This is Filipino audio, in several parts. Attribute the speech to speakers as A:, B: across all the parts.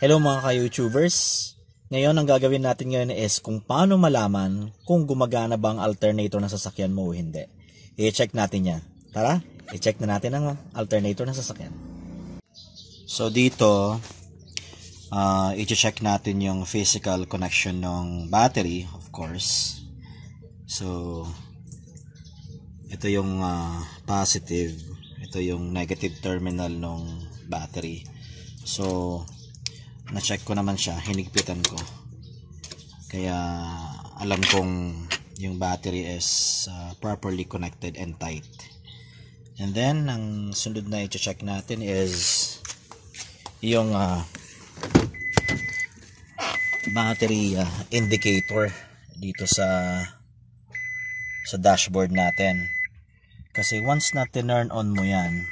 A: Hello mga ka-YouTubers! Ngayon ang gagawin natin ngayon is kung paano malaman kung gumagana ba ang alternator ng sasakyan mo o hindi. I-check natin yan. Tara, i-check na natin ang alternator ng sasakyan. So dito, i-check natin yung physical connection ng battery, of course. So, ito yung positive, ito yung negative terminal ng battery. So, na-check ko naman siya, hinigpitan ko. Kaya alam kong yung battery is properly connected and tight. And then, ang sunod na i-check natin is yung battery indicator dito sa dashboard natin. Kasi once na tinurn on mo yan,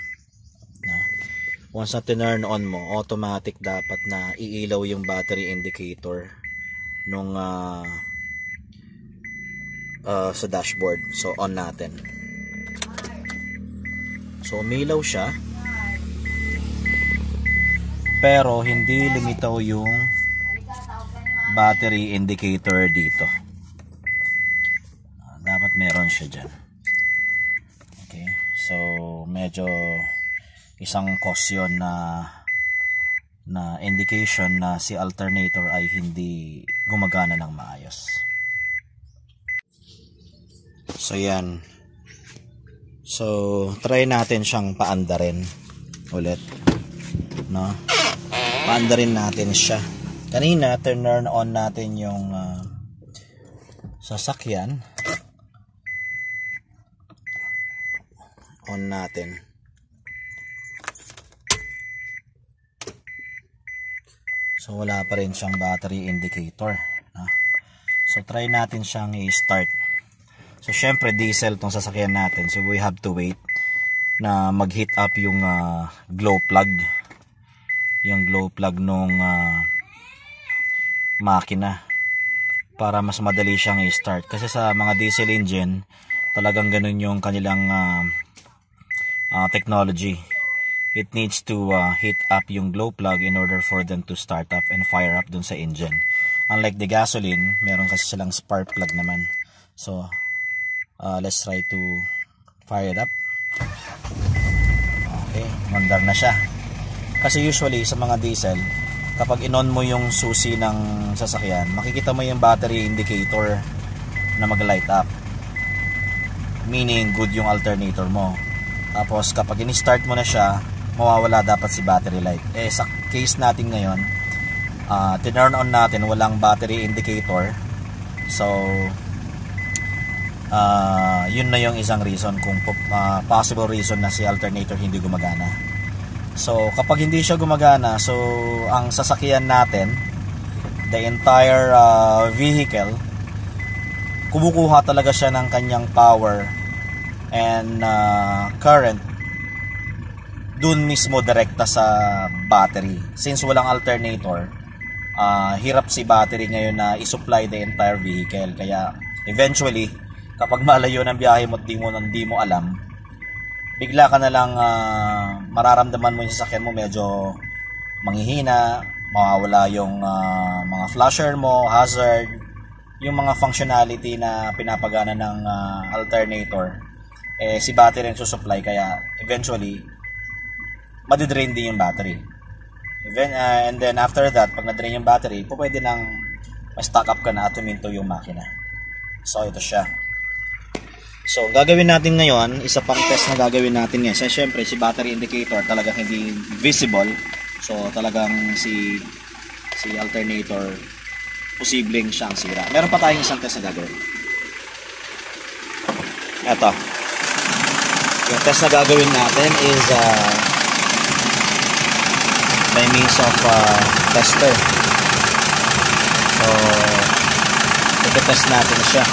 A: once na tinurn on mo, automatic dapat na iilaw yung battery indicator nung sa dashboard. So on natin. So umilaw siya, pero hindi lumitaw yung battery indicator dito. Dapat meron siya dyan. Okay, so medyo isang cause yun na indication na si alternator ay hindi gumagana ng maayos. So yan. So try natin siyang paandarin ulit, no? Paandarin natin siya. Kanina turn on natin yung sasakyan. On natin. So wala pa rin siyang battery indicator. So try natin siyang i-start. So syempre diesel tong sasakyan natin. So we have to wait na mag-heat up yung glow plug. Yung glow plug nung makina. Para mas madali siyang i-start. Kasi sa mga diesel engine, talagang ganun yung kanilang technology. It needs to heat up yung glow plug in order for them to start up and fire up dun sa engine. Unlike the gasoline, meron kasi silang spark plug naman. So, let's try to fire it up. Okay, mandar na siya. Kasi usually sa mga diesel, kapag in-on mo yung susi ng sasakyan, makikita mo yung battery indicator na mag-light up. Meaning, good yung alternator mo. Tapos, kapag in-start mo na siya, mawawala dapat si battery light. Sa case natin ngayon, tinurn on natin, walang battery indicator. So yun na yung isang reason kung possible reason na si alternator hindi gumagana. So kapag hindi siya gumagana, so ang sasakyan natin, the entire vehicle, kumukuha talaga siya ng kanyang power and current dun mismo direkta sa battery. Since walang alternator, hirap si battery ngayon na i-supply the entire vehicle. Kaya eventually, kapag malayo ng biyahe mo at di mo alam, bigla ka na lang mararamdaman mo yung sasakyan mo medyo manghihina, mawawala yung mga flasher mo, hazard, yung mga functionality na pinapagana ng alternator. Si battery yung susupply, kaya eventually madidrain din yung battery. And then after that, pag na-drain yung battery, pwede nang ma-stock up ka na at huminto yung makina. So ito siya. So gagawin natin ngayon, isa pang test na gagawin natin ngayon. So syempre si battery indicator talagang hindi visible. So talagang si alternator posibleng siyang sira. Meron pa tayong isang test na gagawin. Ito. Yung test na gagawin natin is by means of tester. So ito-test natin siya.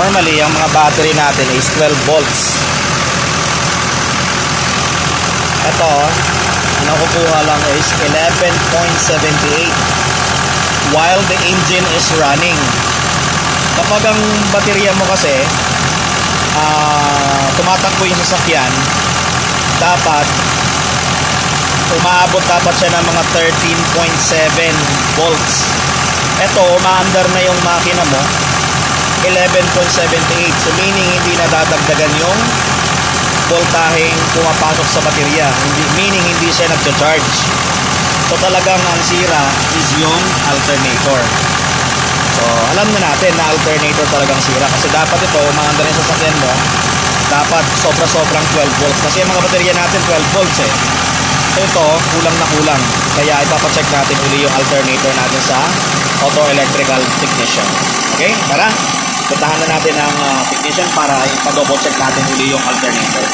A: Normally, ang mga battery natin is 12 volts. ito, nakukuha lang is 11.78 while the engine is running. Kapag ang baterya mo kasi tumatakbo yung sasakyan, dapat umaabot siya ng mga 13.7 volts. Ito, umaandar na yung makina mo 11.78, so meaning hindi nadadagdagan yung voltaheng pumapasok sa baterya, meaning hindi siya nagcha-charge. So talagang ang sira is yung alternator. So alam na natin na alternator talagang sira, kasi dapat ito, umaandar yung sasakyan mo, dapat sobra-sobrang 12 volts, kasi yung mga baterya natin 12 volts eh. So ito, kulang na kulang, kaya ipapacheck natin uli yung alternator natin sa auto electrical technician. Okay, tara, puntahan na natin ang technician para ipa-double check natin uli yung alternator.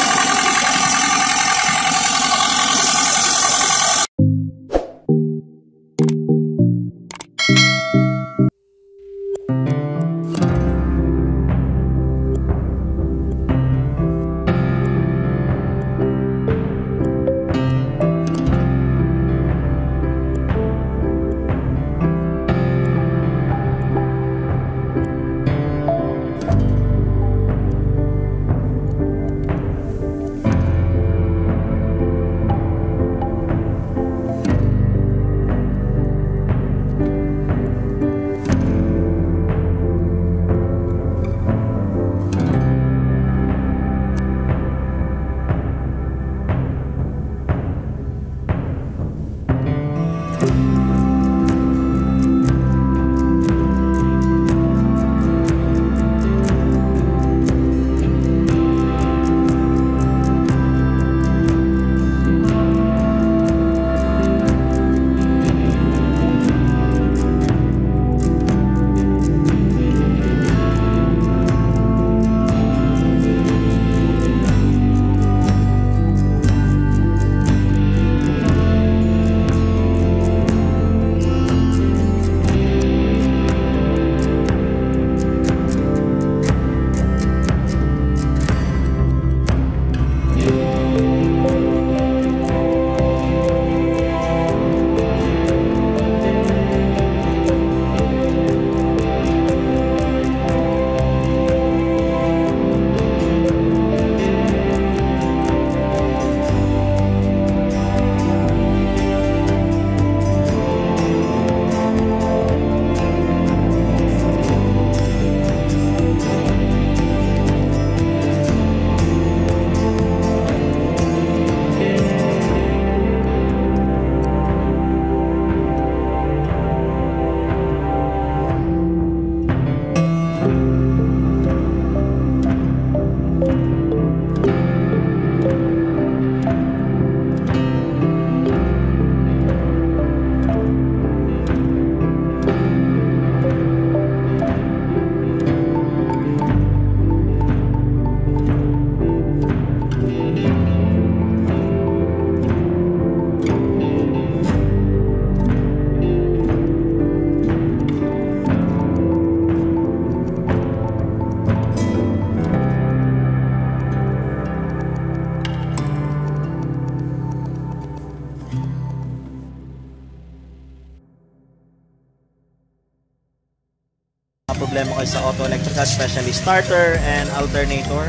A: Problema kayo sa auto electrical, especially starter and alternator,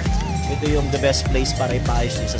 A: ito yung the best place para ipaayos nyo sa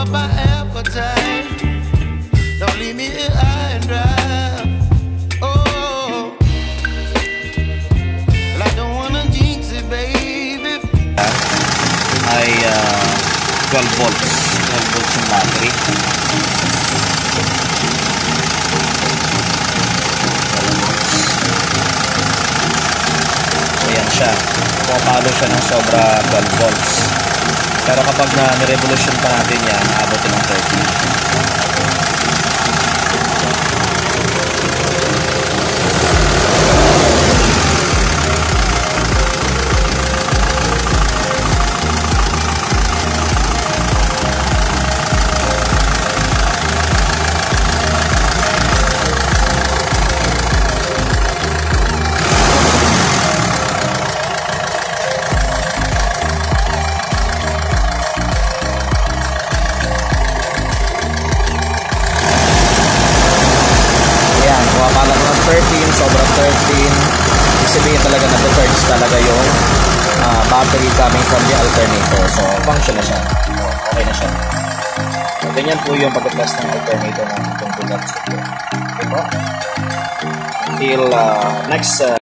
B: My appetite, don't leave me here high and dry. Oh, well, I don't wanna jinx it, baby.
A: Ay 12 volts 12 volts yung battery. Ayan siya, pumapalo siya ng sobra 12 volts. Pero kapag na-revolution pa natin yan, naabot ng 30. Pumapala ko ng 13, sobrang 13. Ibig sabihin talaga na-charge talaga yung battery coming from the alternator. So, function na siya. Okay na siya. So, ganyan po yung pag-test ng alternator ng itong bullet. Okay po. Until next